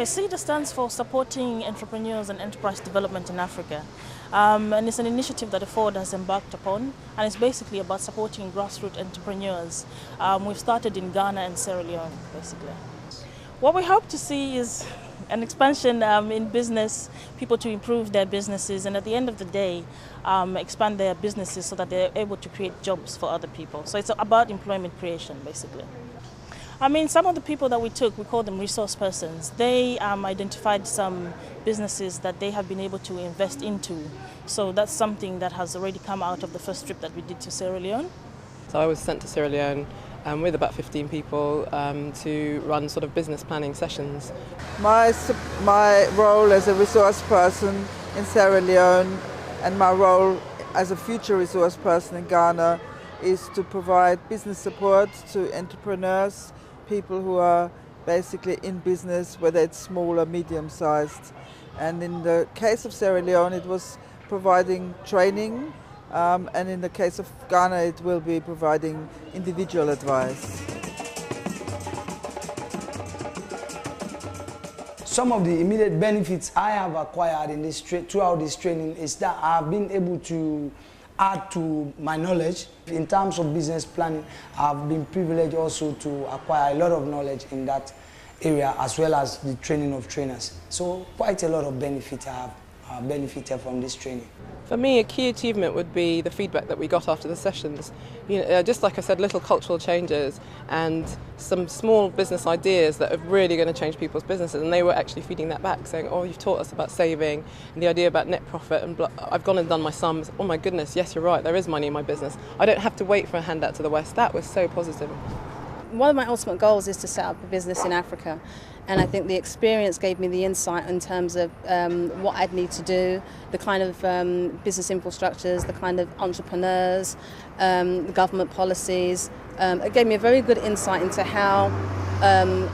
SEDA stands for Supporting Entrepreneurs and Enterprise Development in Africa. And it's an initiative that the Ford has embarked upon, and it's basically about supporting grassroots entrepreneurs. We've started in Ghana and Sierra Leone, basically. What we hope to see is an expansion in business, people to improve their businesses, and at the end of the day, expand their businesses so that they're able to create jobs for other people. So it's about employment creation, basically. I mean, some of the people that we took, we call them resource persons. They identified some businesses that they have been able to invest into. So that's something that has already come out of the first trip that we did to Sierra Leone. So I was sent to Sierra Leone with about 15 people to run sort of business planning sessions. My role as a resource person in Sierra Leone and my role as a future resource person in Ghana is to provide business support to entrepreneurs, people who are basically in business, whether it's small or medium-sized. And in the case of Sierra Leone, it was providing training, and in the case of Ghana, it will be providing individual advice. Some of the immediate benefits I have acquired in throughout this training is that I've been able to add to my knowledge. In terms of business planning, I've been privileged also to acquire a lot of knowledge in that area, as well as the training of trainers. So quite a lot of benefit I have benefited from this training. For me, a key achievement would be the feedback that we got after the sessions. Just like I said, little cultural changes and some small business ideas that are really going to change people's businesses. And they were actually feeding that back, saying, oh, you've taught us about saving and the idea about net profit. And I've gone and done my sums. Oh my goodness, yes, you're right, there is money in my business. I don't have to wait for a handout to the West. That was so positive. One of my ultimate goals is to set up a business in Africa, and I think the experience gave me the insight in terms of what I'd need to do, the kind of business infrastructures, the kind of entrepreneurs, the government policies. It gave me a very good insight into how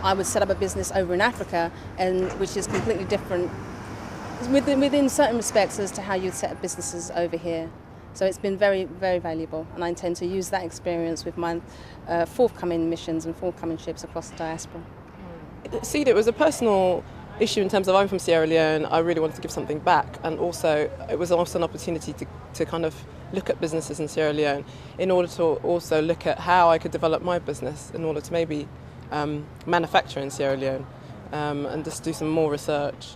I would set up a business over in Africa, and which is completely different within certain respects as to how you'd set up businesses over here. So it's been very, very valuable, and I intend to use that experience with my forthcoming missions and forthcoming trips across the diaspora. SEDA was a personal issue in terms of I'm from Sierra Leone, I really wanted to give something back, and also it was also an opportunity to kind of look at businesses in Sierra Leone in order to also look at how I could develop my business in order to maybe manufacture in Sierra Leone and just do some more research.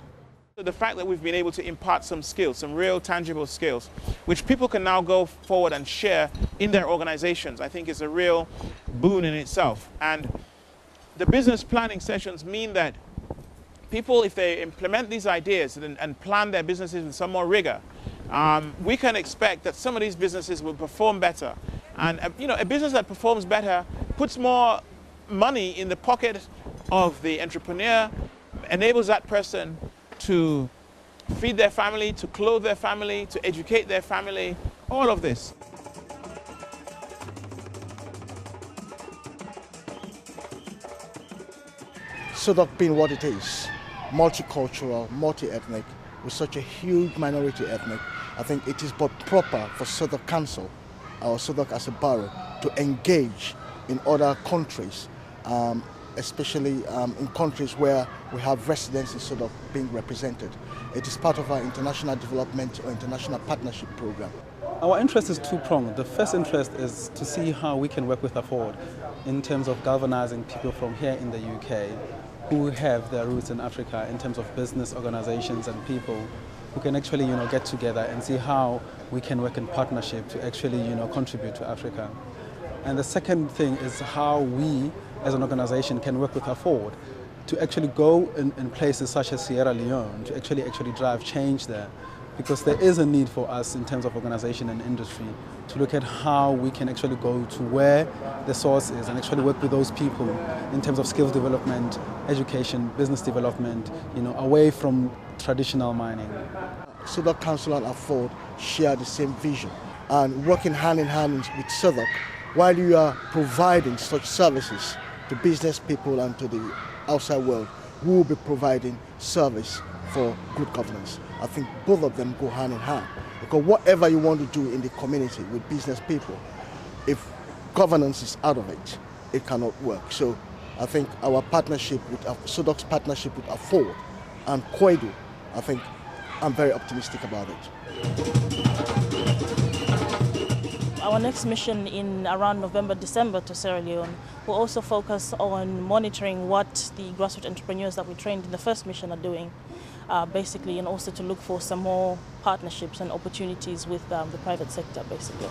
The fact that we've been able to impart some skills, some real tangible skills, which people can now go forward and share in their organizations, I think is a real boon in itself. And the business planning sessions mean that people, if they implement these ideas and plan their businesses with some more rigor, we can expect that some of these businesses will perform better. And a business that performs better puts more money in the pocket of the entrepreneur, enables that person to feed their family, to clothe their family, to educate their family, all of this. SODOC being what it is, multicultural, multi-ethnic, with such a huge minority ethnic, I think it is but proper for SODOC Council, or SODOC as a borough, to engage in other countries, especially in countries where we have residents in SODOC being represented. It is part of our international development or international partnership program. Our interest is two-pronged. The first interest is to see how we can work with Afford in terms of galvanizing people from here in the UK who have their roots in Africa, in terms of business organizations and people who can actually get together and see how we can work in partnership to actually contribute to Africa. And the second thing is how we as an organization can work with Afford to actually go in places such as Sierra Leone to actually drive change there, because there is a need for us in terms of organization and industry to look at how we can actually go to where the source is and actually work with those people in terms of skills development, education, business development, away from traditional mining. SODOC Council and Afford share the same vision, and working hand in hand with SODOC, while you are providing such services to business people and to the outside world, we will be providing service for good governance. I think both of them go hand in hand, because whatever you want to do in the community with business people, if governance is out of it, it cannot work. So I think our partnership with SODOC's partnership with Afford and Koidu, I think I'm very optimistic about it. Our next mission in around November, December to Sierra Leone will also focus on monitoring what the grassroots entrepreneurs that we trained in the first mission are doing, basically, and also to look for some more partnerships and opportunities with the private sector, basically.